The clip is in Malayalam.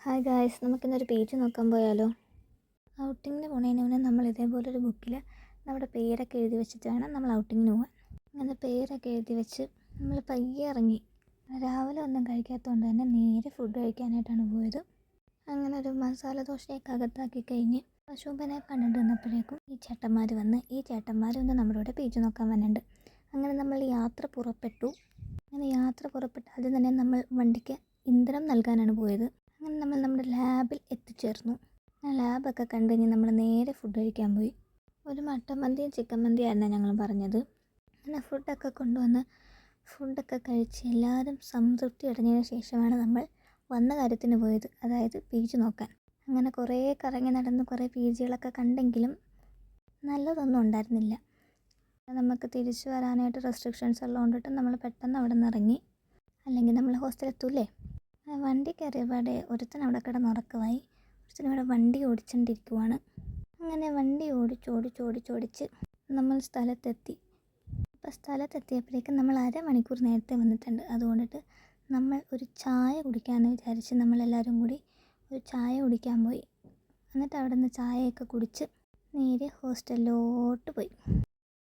ഹായ് ഗായ്സ്, നമുക്കിന്നൊരു പേജ് നോക്കാൻ പോയാലോ? ഔട്ടിങ്ങിന് പോണതിന് മുന്നേ നമ്മൾ ഇതേപോലൊരു ബുക്കിൽ നമ്മുടെ പേരൊക്കെ എഴുതി വെച്ചിട്ട് വേണം നമ്മൾ ഔട്ടിങ്ങിന് പോകാൻ. അങ്ങനെ പേരൊക്കെ എഴുതി വെച്ച് നമ്മൾ പയ്യെ ഇറങ്ങി. രാവിലെ ഒന്നും കഴിക്കാത്തതുകൊണ്ട് തന്നെ നേരെ ഫുഡ് കഴിക്കാനായിട്ടാണ് പോയത്. അങ്ങനെ ഒരു മസാല ദോശയൊക്കെ അകത്താക്കി കഴിഞ്ഞ് ശോഭനെ കണ്ടിട്ട് നിന്നപ്പോഴേക്കും ഈ ചേട്ടന്മാർ വന്ന് ഈ ചേട്ടന്മാരൊന്ന് നമ്മുടെ കൂടെ പേജ് നോക്കാൻ വന്നിട്ടുണ്ട്. അങ്ങനെ നമ്മൾ യാത്ര പുറപ്പെട്ടു. ആദ്യം തന്നെ നമ്മൾ വണ്ടിക്ക് ഇന്ധനം നൽകാനാണ് പോയത്. അങ്ങനെ നമ്മൾ നമ്മുടെ ലാബിൽ എത്തിച്ചേർന്നു. ആ ലാബൊക്കെ കണ്ടു കഴിഞ്ഞ് നമ്മൾ നേരെ ഫുഡ് കഴിക്കാൻ പോയി. ഒരു മട്ടൻ മന്തിയും ചിക്കൻ മന്തിയായിരുന്നു ഞങ്ങൾ പറഞ്ഞത്. അങ്ങനെ ഫുഡൊക്കെ കഴിച്ച് എല്ലാവരും സംതൃപ്തി അടഞ്ഞതിന് ശേഷമാണ് നമ്മൾ വന്ന കാര്യത്തിന് പോയത്, അതായത് പേജ് നോക്കാൻ. അങ്ങനെ കുറേ കറങ്ങി നടന്ന് കുറേ പേജുകളൊക്കെ കണ്ടെങ്കിലും നല്ലതൊന്നും ഉണ്ടായിരുന്നില്ല. നമുക്ക് തിരിച്ചു വരാനായിട്ട് റെസ്ട്രിക്ഷൻസ് എല്ലാം കൊണ്ടിട്ട് നമ്മൾ പെട്ടെന്ന് അവിടെ നിന്ന് ഇറങ്ങി, അല്ലെങ്കിൽ നമ്മൾ ഹോസ്റ്റലിൽ എത്തൂലേ. വണ്ടി കയറിയപാടെ ഒരുത്തൻ അവിടെ കിടന്നുറക്കമായി. ഒരുത്തനിവിടെ വണ്ടി ഓടിച്ചുകൊണ്ടിരിക്കുവാണ്. അങ്ങനെ വണ്ടി ഓടിച്ച് നമ്മൾ സ്ഥലത്തെത്തി. അപ്പോൾ സ്ഥലത്തെത്തിയപ്പോഴേക്കും നമ്മൾ അരമണിക്കൂർ നേരത്തെ വന്നിട്ടുണ്ട്. അതുകൊണ്ടിട്ട് നമ്മൾ ഒരു ചായ കുടിക്കാമെന്ന് വിചാരിച്ച് നമ്മളെല്ലാവരും കൂടി ഒരു ചായ കുടിക്കാൻ പോയി. എന്നിട്ട് അവിടെ നിന്ന് ചായയൊക്കെ കുടിച്ച് നേരെ ഹോസ്റ്റലിലോട്ട് പോയി.